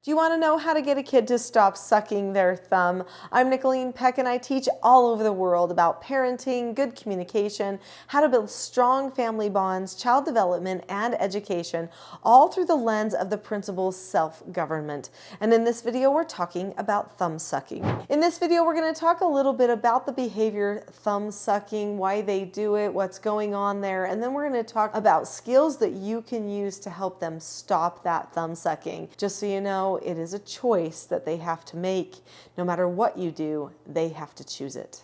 Do you want to know how to get a kid to stop sucking their thumb? I'm Nicholeen Peck and I teach all over the world about parenting, good communication, how to build strong family bonds, child development, and education, all through the lens of the principle self-government. And in this video, we're talking about thumb sucking. In this video, we're going to talk a little bit about the behavior thumb sucking, why they do it, what's going on there, and then we're going to talk about skills that you can use to help them stop that thumb sucking. Just so you know, it is a choice that they have to make. No matter what you do, they have to choose it.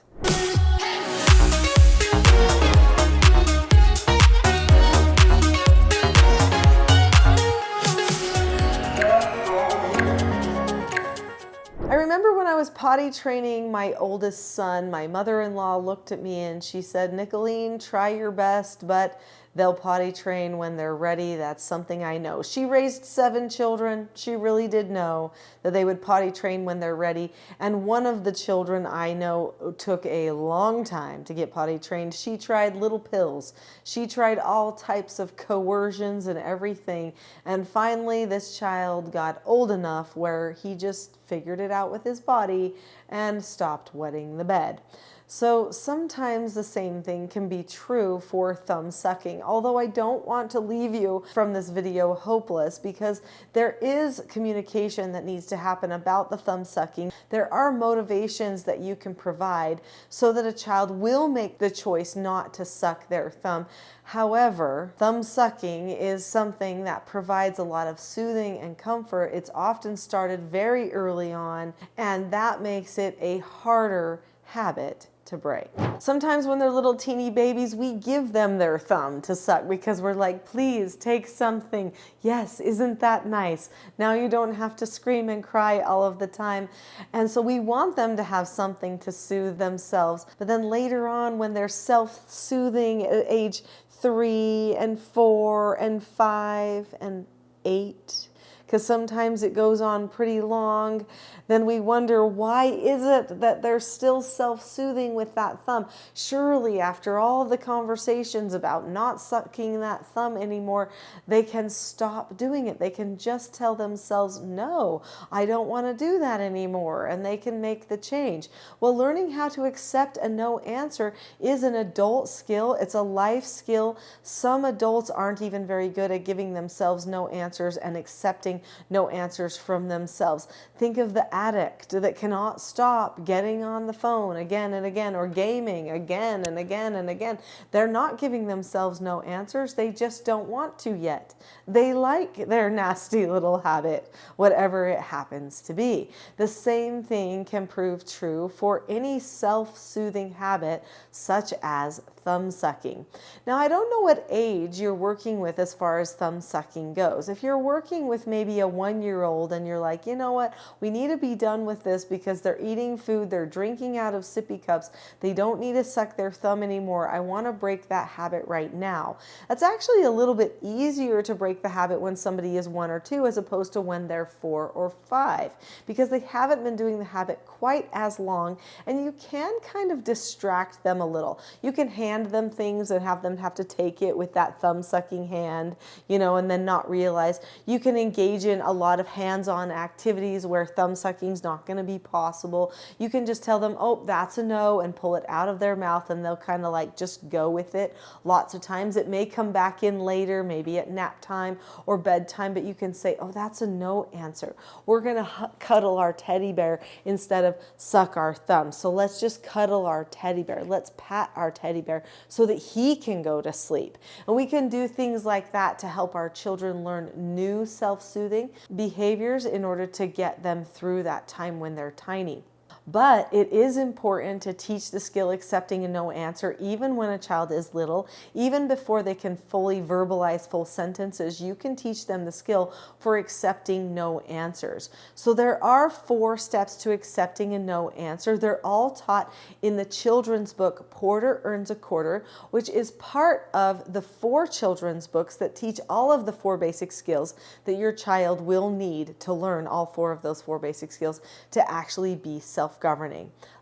I remember when I was potty training my oldest son, my mother-in-law looked at me and she said, "Nicholeen, try your best, but they'll potty train when they're ready. That's something I know." She raised 7 children. She really did know that they would potty train when they're ready. And one of the children I know took a long time to get potty trained. She tried little pills. She tried all types of coercions and everything. And finally, this child got old enough where he just figured it out with his body and stopped wetting the bed. So sometimes the same thing can be true for thumb sucking, although I don't want to leave you from this video hopeless because there is communication that needs to happen about the thumb sucking. There are motivations that you can provide so that a child will make the choice not to suck their thumb. However, thumb sucking is something that provides a lot of soothing and comfort. It's often started very early on, and that makes it a harder habit to break. Sometimes when they're little teeny babies, we give them their thumb to suck because we're like, please take something. Yes, isn't that nice? Now you don't have to scream and cry all of the time. And so we want them to have something to soothe themselves. But then later on, when they're self-soothing at age 3 and 4 and 5 and 8, because sometimes it goes on pretty long, then we wonder, why is it that they're still self-soothing with that thumb? Surely after all the conversations about not sucking that thumb anymore, they can stop doing it. They can just tell themselves, no, I don't want to do that anymore, and they can make the change. Well, learning how to accept a no answer is an adult skill. It's a life skill. Some adults aren't even very good at giving themselves no answers and accepting no answers from themselves. Think of the addict that cannot stop getting on the phone again and again, or gaming again and again and again. They're not giving themselves no answers. They just don't want to yet. They like their nasty little habit, whatever it happens to be. The same thing can prove true for any self-soothing habit, such as thumb sucking. Now, I don't know what age you're working with as far as thumb sucking goes. If you're working with maybe a 1-year-old and you're like, you know what, we need to be done with this because they're eating food, they're drinking out of sippy cups, they don't need to suck their thumb anymore, I want to break that habit right now. That's actually a little bit easier to break the habit when somebody is 1 or 2 as opposed to when they're 4 or 5, because they haven't been doing the habit quite as long, and you can kind of distract them a little. You can hand them things and have them have to take it with that thumb sucking hand, you know, and then not realize. You can engage in a lot of hands-on activities where thumb sucking is not going to be possible. You can just tell them, oh, that's a no, and pull it out of their mouth, and they'll kind of like just go with it. Lots of times it may come back in later, maybe at nap time or bedtime, but you can say, oh, that's a no answer. We're going to cuddle our teddy bear instead of suck our thumb. So let's just cuddle our teddy bear. Let's pat our teddy bear so that he can go to sleep. And we can do things like that to help our children learn new self-soothing behaviors in order to get them through that time when they're tiny. But it is important to teach the skill accepting a no answer even when a child is little. Even before they can fully verbalize full sentences, you can teach them the skill for accepting no answers. So there are 4 steps to accepting a no answer. They're all taught in the children's book, Porter Earns a Quarter, which is part of the 4 children's books that teach all of the 4 basic skills that your child will need to learn all 4 of those 4 basic skills to actually be self-governing.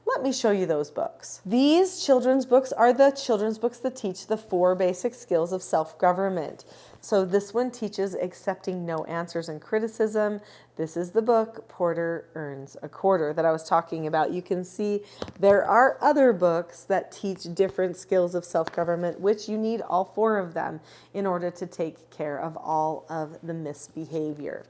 Let me show you those books. These children's books are the children's books that teach the 4 basic skills of self-government. So this one teaches accepting no answers and criticism. This is the book, Porter Earns a Quarter, that I was talking about. You can see there are other books that teach different skills of self-government, which you need all 4 of them in order to take care of all of the misbehavior.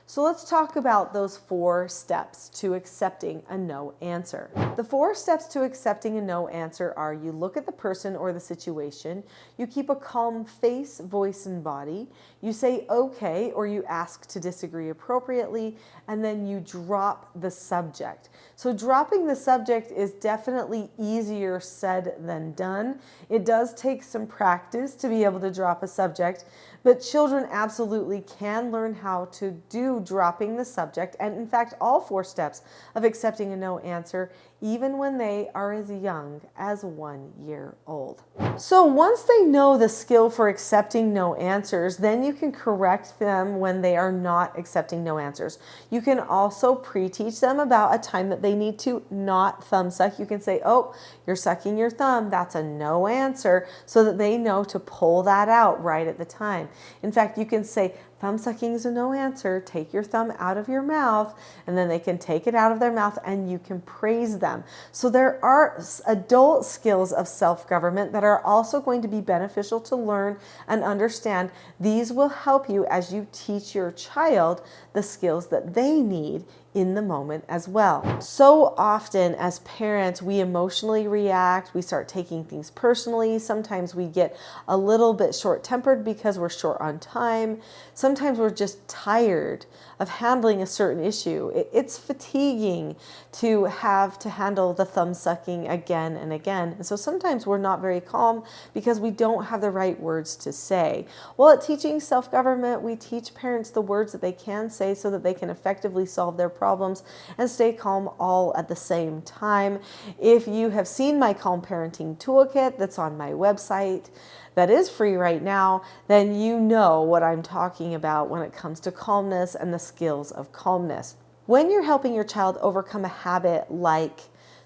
So let's talk about those 4 steps to accepting a no answer. The 4 steps to accepting a no answer are: you look at the person or the situation, you keep a calm face, voice, and body, you say okay or you ask to disagree appropriately, and then you drop the subject. So dropping the subject is definitely easier said than done. It does take some practice to be able to drop a subject, but children absolutely can learn how to do dropping the subject, and in fact all 4 steps of accepting a no answer, even when they are as young as 1 year old. So once they know the skill for accepting no answers, then you can correct them when they are not accepting no answers. You can also pre-teach them about a time that they need to not thumb suck. You can say, oh, you're sucking your thumb, that's a no answer, so that they know to pull that out right at the time. In fact, you can say, thumb sucking is a no answer, take your thumb out of your mouth, and then they can take it out of their mouth and you can praise them. So there are adult skills of self-government that are also going to be beneficial to learn and understand. These will help you as you teach your child the skills that they need in the moment as well. So often as parents, we emotionally react, we start taking things personally. Sometimes we get a little bit short-tempered because we're short on time. Sometimes we're just tired of handling a certain issue. It's fatiguing to have to handle the thumb sucking again and again. And so sometimes we're not very calm because we don't have the right words to say. Well, at Teaching Self-Government, we teach parents the words that they can say so that they can effectively solve their problems and stay calm all at the same time. If you have seen my Calm Parenting Toolkit that's on my website, that is free right now, then you know what I'm talking about when it comes to calmness and the skills of calmness. When you're helping your child overcome a habit like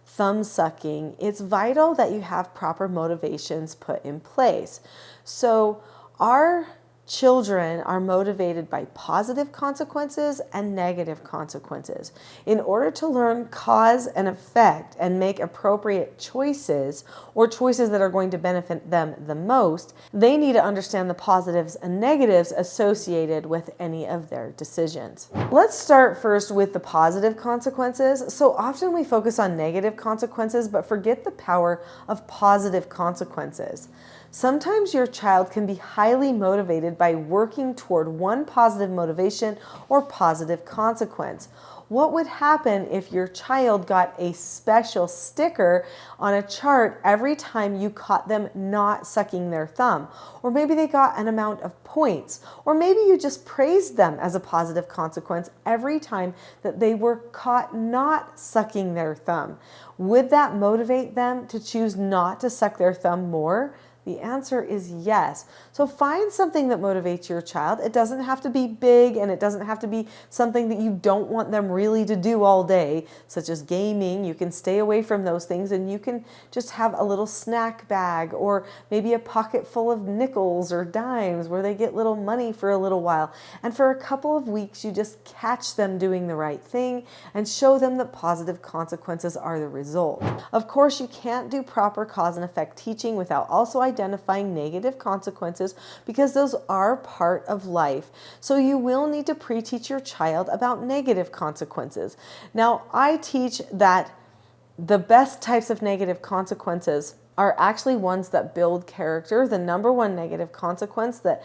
thumb sucking, it's vital that you have proper motivations put in place. So our children are motivated by positive consequences and negative consequences. In order to learn cause and effect and make appropriate choices, or choices that are going to benefit them the most, they need to understand the positives and negatives associated with any of their decisions. Let's start first with the positive consequences. So often we focus on negative consequences, but forget the power of positive consequences. Sometimes your child can be highly motivated by working toward one positive motivation or positive consequence. What would happen if your child got a special sticker on a chart every time you caught them not sucking their thumb? Or maybe they got an amount of points. Or maybe you just praised them as a positive consequence every time that they were caught not sucking their thumb. Would that motivate them to choose not to suck their thumb more? The answer is yes. So find something that motivates your child. It doesn't have to be big, and it doesn't have to be something that you don't want them really to do all day, such as gaming. You can stay away from those things, and you can just have a little snack bag or maybe a pocket full of nickels or dimes where they get little money for a little while. And for a couple of weeks, you just catch them doing the right thing and show them that positive consequences are the result. Of course, you can't do proper cause and effect teaching without also identifying negative consequences, because those are part of life. So you will need to pre-teach your child about negative consequences. Now, I teach that the best types of negative consequences are actually ones that build character. The number one negative consequence that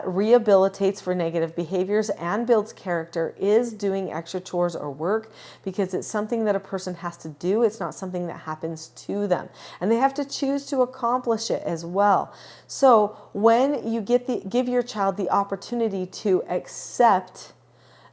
rehabilitates for negative behaviors and builds character is doing extra chores or work, because it's something that a person has to do. It's not something that happens to them. And they have to choose to accomplish it as well. So when you give your child the opportunity to accept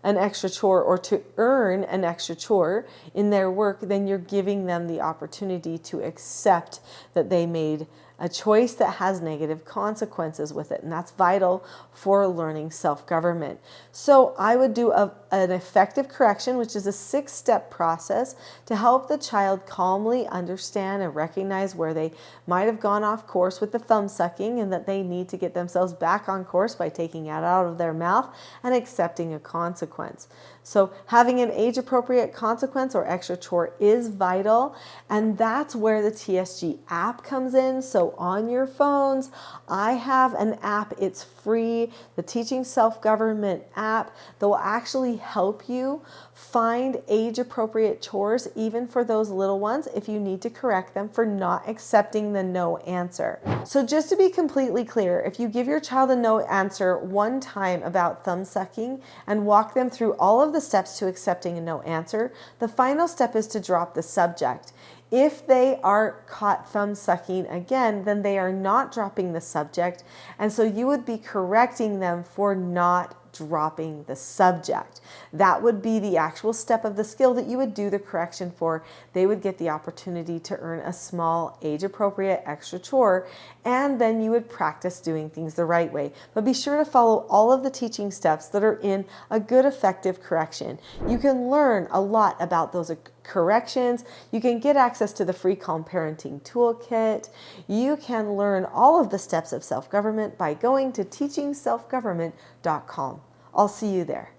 an extra chore or to earn an extra chore in their work, then you're giving them the opportunity to accept that they made a choice that has negative consequences with it. And that's vital for learning self-government. So I would do an effective correction, which is a 6-step process to help the child calmly understand and recognize where they might have gone off course with the thumb sucking and that they need to get themselves back on course by taking it out of their mouth and accepting a consequence. So having an age-appropriate consequence or extra chore is vital, and that's where the TSG app comes in. So on your phones, I have an app. It's free, the Teaching Self-Government app that will actually help you find age-appropriate chores, even for those little ones, if you need to correct them for not accepting the no answer. So just to be completely clear, if you give your child a no answer one time about thumb sucking and walk them through all of the steps to accepting a no answer, the final step is to drop the subject. If they are caught thumb sucking again, then they are not dropping the subject, and so you would be correcting them for not dropping the subject. That would be the actual step of the skill that you would do the correction for. They would get the opportunity to earn a small age-appropriate extra chore, and then you would practice doing things the right way. But be sure to follow all of the teaching steps that are in a good, effective correction. You can learn a lot about those corrections. You can get access to the free Calm Parenting Toolkit. You can learn all of the steps of self-government by going to teachingselfgovernment.com. I'll see you there.